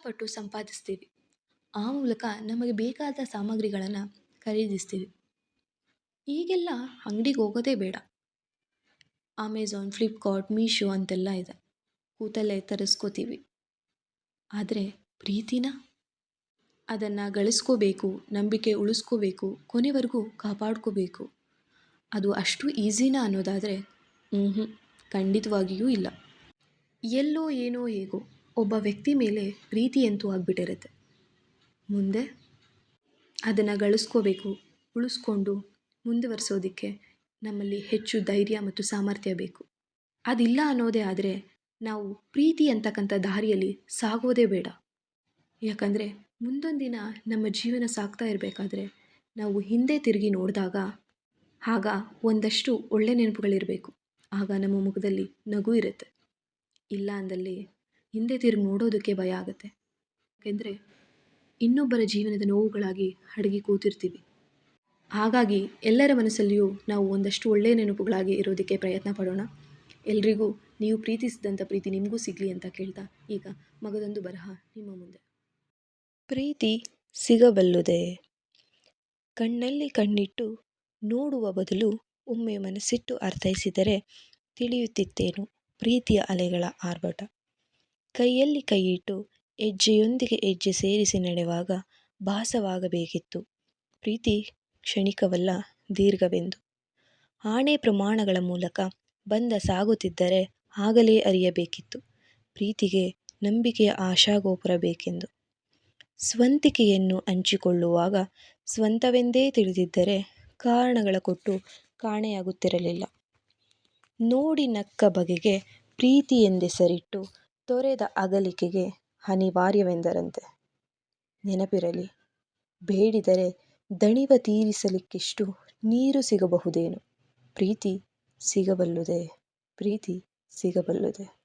ಕಷ್ಟಪಟ್ಟು ಸಂಪಾದಿಸ್ತೀವಿ. ಆ ಮೂಲಕ ನಮಗೆ ಬೇಕಾದ ಸಾಮಗ್ರಿಗಳನ್ನು ಖರೀದಿಸ್ತೀವಿ. ಈಗೆಲ್ಲ ಅಂಗಡಿಗೆ ಹೋಗೋದೇ ಬೇಡ. ಅಮೆಝಾನ್, ಫ್ಲಿಪ್ಕಾರ್ಟ್, ಮೀಶೋ ಅಂತೆಲ್ಲ ಇದೆ. ಕೂತಲ್ಲೇ ತರಿಸ್ಕೋತೀವಿ. ಆದರೆ ಪ್ರೀತಿನ ಅದನ್ನು ಗಳಿಸ್ಕೋಬೇಕು, ನಂಬಿಕೆ ಉಳಿಸ್ಕೋಬೇಕು, ಕೊನೆವರೆಗೂ ಕಾಪಾಡ್ಕೋಬೇಕು. ಅದು ಅಷ್ಟು ಈಸಿನಾ ಅನ್ನೋದಾದರೆ ಖಂಡಿತವಾಗಿಯೂ ಇಲ್ಲ. ಎಲ್ಲೋ ಏನೋ ಹೇಗೋ ಒಬ್ಬ ವ್ಯಕ್ತಿ ಮೇಲೆ ಪ್ರೀತಿಯಂತೂ ಆಗಿಬಿಟ್ಟಿರುತ್ತೆ. ಮುಂದೆ ಅದನ್ನು ಗಳಿಸ್ಕೋಬೇಕು, ಉಳಿಸ್ಕೊಂಡು ಮುಂದುವರಿಸೋದಕ್ಕೆ ನಮ್ಮಲ್ಲಿ ಹೆಚ್ಚು ಧೈರ್ಯ ಮತ್ತು ಸಾಮರ್ಥ್ಯ ಬೇಕು. ಅದಿಲ್ಲ ಅನ್ನೋದೇ ಆದರೆ ನಾವು ಪ್ರೀತಿ ಅಂತಕ್ಕಂಥ ದಾರಿಯಲ್ಲಿ ಸಾಗೋದೇ ಬೇಡ. ಯಾಕಂದರೆ ಮುಂದೊಂದು ದಿನ ನಮ್ಮ ಜೀವನ ಸಾಗ್ತಾ ಇರಬೇಕಾದ್ರೆ ನಾವು ಹಿಂದೆ ತಿರುಗಿ ನೋಡಿದಾಗ ಆಗ ಒಂದಷ್ಟು ಒಳ್ಳೆ ನೆನಪುಗಳಿರಬೇಕು. ಆಗ ನಮ್ಮ ಮುಖದಲ್ಲಿ ನಗು ಇರುತ್ತೆ. ಇಲ್ಲ ಅಂದಲ್ಲಿ ಹಿಂದೆ ತಿರುಗಿ ನೋಡೋದಕ್ಕೆ ಭಯ ಆಗುತ್ತೆ. ಯಾಕೆಂದರೆ ಇನ್ನೊಬ್ಬರ ಜೀವನದ ನೋವುಗಳಾಗಿ ಅಡಗಿ ಕೂತಿರ್ತೀವಿ. ಹಾಗಾಗಿ ಎಲ್ಲರ ಮನಸ್ಸಲ್ಲಿಯೂ ನಾವು ಒಂದಷ್ಟು ಒಳ್ಳೆಯ ನೆನಪುಗಳಾಗಿ ಇರೋದಕ್ಕೆ ಪ್ರಯತ್ನ ಪಡೋಣ. ಎಲ್ರಿಗೂ ನೀವು ಪ್ರೀತಿಸಿದಂಥ ಪ್ರೀತಿ ನಿಮಗೂ ಸಿಗಲಿ ಅಂತ ಕೇಳ್ತಾ ಈಗ ಮಗದೊಂದು ಬರಹ ನಿಮ್ಮ ಮುಂದೆ. ಪ್ರೀತಿ ಸಿಗಬಲ್ಲುದೇ? ಕಣ್ಣಲ್ಲಿ ಕಣ್ಣಿಟ್ಟು ನೋಡುವ ಬದಲು ಒಮ್ಮೆ ಮನಸ್ಸಿಟ್ಟು ಅರ್ಥೈಸಿದರೆ ತಿಳಿಯುತ್ತಿತ್ತೇನು ಪ್ರೀತಿಯ ಅಲೆಗಳ ಆರ್ಭಟ. ಕೈಯಲ್ಲಿ ಕೈಯಿಟ್ಟು ಹೆಜ್ಜೆಯೊಂದಿಗೆ ಹೆಜ್ಜೆ ಸೇರಿಸಿ ನಡೆವಾಗ ಭಾಸವಾಗಬೇಕಿತ್ತು ಪ್ರೀತಿ ಕ್ಷಣಿಕವಲ್ಲ ದೀರ್ಘವೆಂದು. ಆಣೆ ಪ್ರಮಾಣಗಳ ಮೂಲಕ ಬಂದ ಸಾಗುತ್ತಿದ್ದರೆ ಆಗಲೇ ಅರಿಯಬೇಕಿತ್ತು ಪ್ರೀತಿಗೆ ನಂಬಿಕೆಯ ಆಶಾಗೋಪುರ ಬೇಕೆಂದು. ಸ್ವಂತಿಕೆಯನ್ನು ಹಂಚಿಕೊಳ್ಳುವಾಗ ಸ್ವಂತವೆಂದೇ ತಿಳಿದಿದ್ದರೆ ಕಾರಣಗಳ ಕೊಟ್ಟು ಕಾಣೆಯಾಗುತ್ತಿರಲಿಲ್ಲ. ನೋಡಿ ನಕ್ಕ ಬಗೆಗೆ ಪ್ರೀತಿ ಎಂದೆಸರಿಟ್ಟು ತೊರೆದ ಅಗಲಿಕೆಗೆ ಅನಿವಾರ್ಯವೆಂದರಂತೆ. ನೆನಪಿರಲಿ, ಬೇಡಿದರೆ ದಣಿವ ತೀರಿಸಲಿಕ್ಕಿಷ್ಟು ನೀರು ಸಿಗಬಹುದೇನು. ಪ್ರೀತಿ ಸಿಗಬಲ್ಲುದೇ? ಪ್ರೀತಿ ಸಿಗಬಲ್ಲುದೇ?